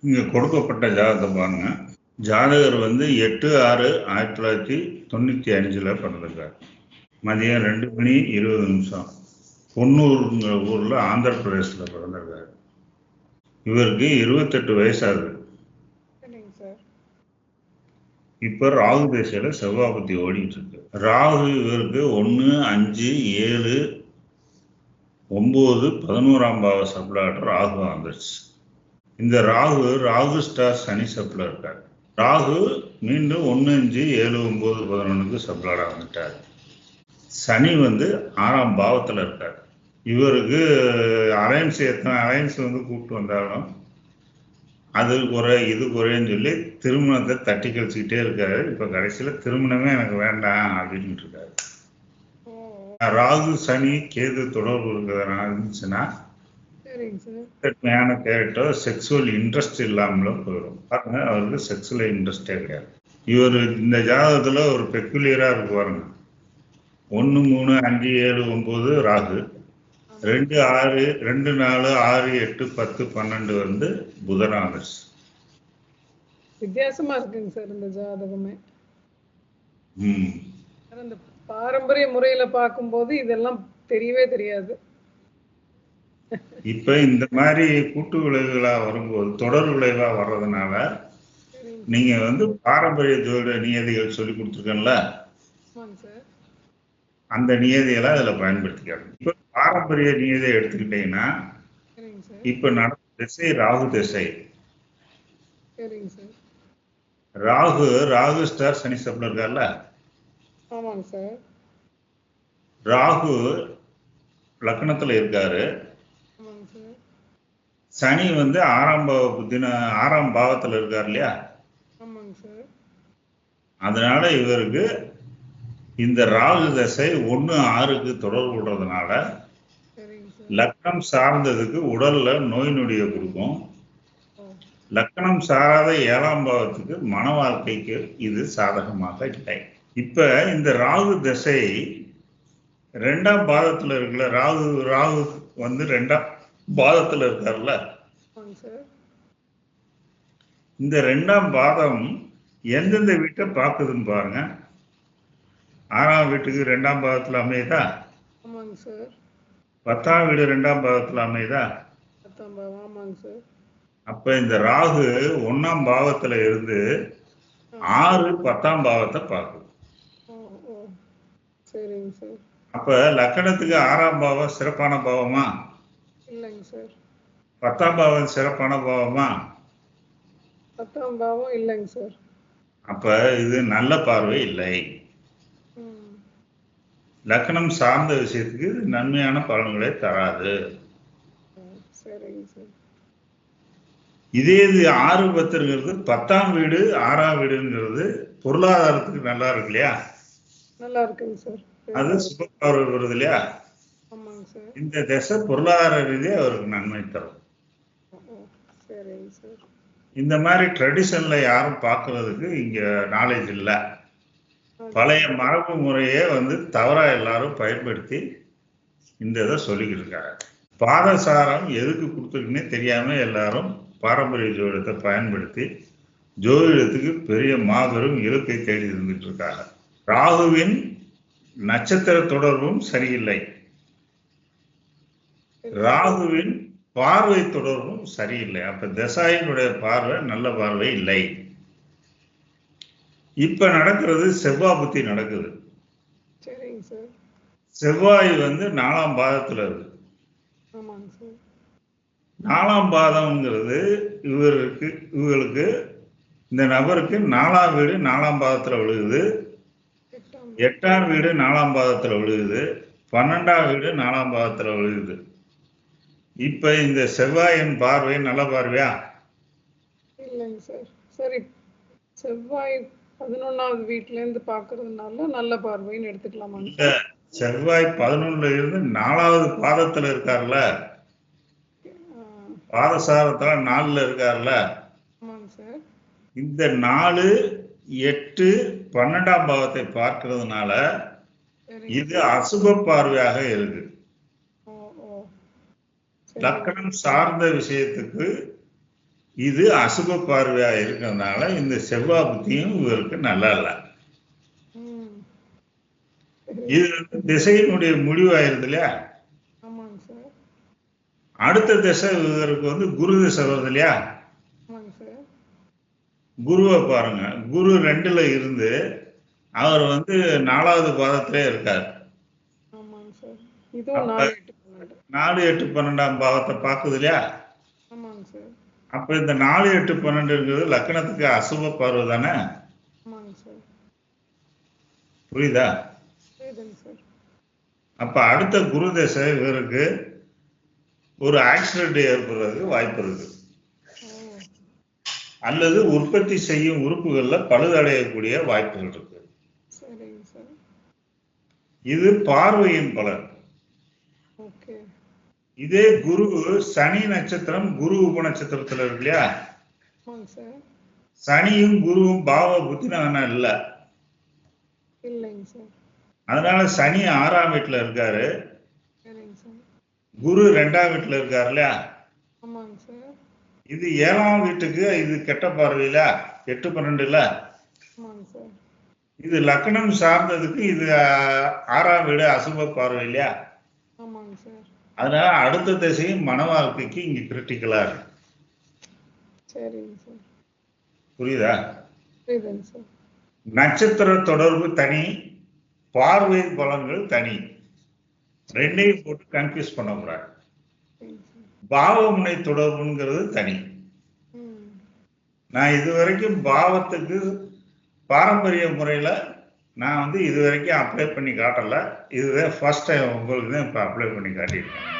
இங்க கொடுக்கப்பட்ட ஜாதகத்தை பாருங்க. ஜாதகர் வந்து 8/6/1995 பிறந்திருக்காரு. மதியம் 2:20 பொன்னூருங்கிற ஊர்ல ஆந்திர பிரதேசத்துல பிறந்திருக்காரு. இவருக்கு 28 வயசாகுது. இப்ப ராகு திசையில செவ்வாபத்தி ஓடிட்டு இருக்கு. ராகு இவருக்கு 1, 5, 7, 9, 11ஆம் பாவ சப்ளாட்டர் ராகு வந்துருச்சு. இந்த ராகு ஸ்டார் சனி சப்ல இருக்காரு. ராகு மீண்டும் 1, 5, 7, 9, 11க்கு சப்ளாடா வந்துட்டாரு. சனி வந்து 6ஆம் பாவத்துல இருக்காரு. இவருக்கு எத்தனை அலைன்ஸ் வந்து கூப்பிட்டு வந்தாலும் அது குறை இது குறைன்னு சொல்லி திருமணத்தை தட்டி கழிச்சுக்கிட்டே இருக்காரு. இப்ப கடைசியில திருமணமே எனக்கு வேண்டாம் அப்படின்னு இருக்காரு. ராகு சனி கேது தொடர்பு இருந்துச்சுன்னா கேரக்டர் செக்ஸுவல் இன்ட்ரெஸ்ட் இல்லாமல போயிடும். பாருங்க, அவருக்கு செக்ஸுவல் இன்ட்ரெஸ்டே கிடையாது. இவர் இந்த ஜாதகத்துல ஒரு பெக்குலியரா இருக்கு பாருங்க. 1, 3, 5, 7, 9 ராகு, 2, 6, 2, 4, 6, 8, 10, 12 வந்து புதனாகஸ். வித்தியாசமா இருக்குங்க சார் இந்த ஜாதகமே. அந்த பாரம்பரிய முறையில பார்க்கும்போது இதெல்லாம் தெரியவே தெரியாது. இப்ப இந்த மாதிரி கூட்டு விளைவுகளா வரும்போது தொடர் விளைவா வர்றதுனால நீங்க வந்து பாரம்பரிய ஜோதிட நியதிகள் சொல்லி கொடுத்துருக்கேன்ல, அந்த நியதியெல்லாம் இதுல பயன்படுத்திக்காங்க. இப்ப பாரம்பரிய நியதியை எடுத்துக்கிட்டீங்கன்னா இப்ப நடந்த திசை ராகு திசை. ராகு ஸ்டார் சனி சப்ல இருக்கார்ல. ராகு லக்னத்துல இருக்காரு. சனி வந்து 6ஆம் பாவத்துல இருக்காரு இல்லையா. அதனால இவருக்கு இந்த ராகு தசை 1, 6க்கு தொடர்பு கொள்றதுனால லக்னம் சார்ந்ததுக்கு உடல்ல நோய் நொடியை கொடுக்கும். லக்னம் சாராத 7ஆம் பாவத்துக்கு மன வாழ்க்கைக்கு இது சாதகமாக இல்லை. இப்ப இந்த ராகு தசை 2ஆம் பாதத்துல இருக்குல்ல. ராகு வந்து 2ஆம் பாதத்துல இருக்காருல்ல. இந்த 2ஆம் பாதம் எந்தெந்த வீட்டை பார்க்குதுன்னு பாருங்க. 6ஆம் வீட்டுக்கு 2ஆம் பாதத்துல அமையுதா? 10ஆம் வீடு 2ஆம் பாதத்துல அமையுதா? அப்ப இந்த ராகு 1ஆம் பாவத்துல இருந்து 6, 10ஆம் பாவத்தை பார்க்குது. அப்ப லக்கணத்துக்கு 6ஆம் பாவம் சிறப்பான பாவமா? 10ஆம் பாவம் சிறப்பான பாவமா? 10ஆம் பாவம் இல்லைங்க சார். அப்ப இது நல்ல பார்வை இல்லை. லக்னம் சார்ந்த விஷயத்துக்கு நன்மையான பலன்களை தராது. இதே இது 6, 10ங்கிறது 10ஆம் வீடு 6ஆம் வீடுங்கிறது பொருளாதாரத்துக்கு நல்லா இருக்கு இல்லையா. நல்லா இருக்குங்க சார். அது சுப பார்வை வருது இல்லையா. இந்த திசை பொருளாதார ரீதியா அவருக்கு நன்மை தரும். இந்த மாதிரி ட்ரெடிஷன்ல யாரும் பார்க்கறதுக்கு இங்க நாலேஜ் இல்லை. பழைய மரபு முறையே வந்து தவறா எல்லாரும் பயன்படுத்தி இந்த இதை சொல்லிக்கிட்டு இருக்காங்க. பாதசாரம் எதுக்கு கொடுத்துருக்குன்னே தெரியாம எல்லாரும் பாரம்பரிய ஜோதிடத்தை பயன்படுத்தி ஜோதிடத்துக்கு பெரிய மாபெரும் இலக்கை தேடி இருந்துட்டு இருக்காங்க. ராகுவின் நட்சத்திர தொடர்பும் சரியில்லை. ராகுவின் பார்வை தொடர்பும் சரியில்லை. அப்ப தசாயினுடைய பார்வை நல்ல பார்வை இல்லை. இப்ப நடக்கிறது செவ்வாய் புத்தி நடக்குது. செவ்வாய் வந்து 4ஆம் பாதத்துல இருக்கு. 4ஆம் பாதம்ங்கிறது இவங்களுக்கு இந்த நபருக்கு 4ஆம் வீடு 4ஆம் பாதத்துல விழுகுது. 8ஆம் வீடு 4ஆம் பாதத்துல விழுகுது. 12ஆம் வீடு 4ஆம் பாதத்துல விழுகுது. இப்ப இந்த செவ்வாயின் பார்வை நல்ல பார்வையா? இல்லைங்க சார். சரி, செவ்வாய் 11ஆவது வீட்டுல இருந்து பாக்குறதுனால நல்ல பார்வைன்னு எடுத்துக்கலாமா? செவ்வாய் 11ல இருந்து 4ஆவது பாதத்துல இருக்காருல்ல. பாதசாரத்துல 4ல இருக்காருல்ல. இந்த 4, 8, 12ஆம் பாவத்தை பார்க்கிறதுனால இது அசுப பார்வையாக இருக்கு. லக்னம் சார்ந்த விஷயத்துக்கு இது அசுப பார்வையா இருக்கிறதுனால இந்த செவ்வாய் புத்தியும் இவருக்கு நல்லா இல்லை. ம். இது திசையினுடைய முடிவாயிருது இல்லையா? ஆமாங்க சார். அடுத்த திசை இவருக்கு குரு திசை வருது இல்லையா? ஆமாங்க சார். குருவை பாருங்க, குரு 2ல இருந்து அவர் 4வது பாதத்திலே இருக்கார். ஆமாங்க சார். இதுவும் 4, 8, 12. 4, 8, 12ஆம் பாவத்தை பார்க்குது இல்லையா? ஆமாங்க சார். அப்ப இந்த 4, 8, 12 இருக்கிறது லக்னத்துக்கு அசுப பார்வை தானே? ஆமாங்க சார். புரியுதா? புரியுதுங்க சார். அப்ப அடுத்த குரு தசை இவருக்கு ஒரு ஆக்சிடென்ட் ஏற்படுறதுக்கு வாய்ப்பு இருக்கு, ஓ, அல்லது உற்பத்தி செய்யும் உறுப்புகள்ல பழுதடையக்கூடிய வாய்ப்புகள் இருக்கு. சரிங்க சார். இது பார்வையின் பலன். ஓகே. இதே குரு சனி நட்சத்திரம் குரு உப நட்சத்திரத்துல இருக்கு இல்லையா? ஆமாங்க சார். சனியும் குருவும் பாவ புத்தினா இல்ல, இல்லைங்க சார். அதனால சனி 6ஆம் வீட்டுல இருக்காரு, சரிங்க சார். குரு 2ஆம் வீட்டுல இருக்காரு இல்லையா? ஆமாங்க சார். இது 7ஆம் வீட்டுக்கு இது கெட்ட பார்வையில 8, 12ல. ஆமாங்க சார். இது லக்னம் சார்ந்ததுக்கு இது 6ஆம் வீடு அசுப பார்வை இல்லையா? ஆமாங்க சார். அதனால அடுத்த திசையும் மன வாழ்க்கைக்கு இங்க கிரிட்டிக்கலா இருக்கு. சரிங்க சார். புரியுதா? புரியுதுங்க சார். நட்சத்திர தொடர்பு தனி, பார்வை பலன்கள் தனி, ரெண்டையும் போட்டு கன்ஃபியூஸ் பண்ணக்கூடாது. சரிங்க சார். பாவமுனை தொடர்புங்கிறது தனி. ம். நான் இதுவரைக்கும் பாவத்துக்கு பாரம்பரிய முறையில நான் இதுவரைக்கும் அப்ளை பண்ணி காட்டல. இதுதான் ஃபர்ஸ்ட் டைம் உங்களுக்கு தான் இப்போ அப்ளை பண்ணி காட்டியிருக்கேன்.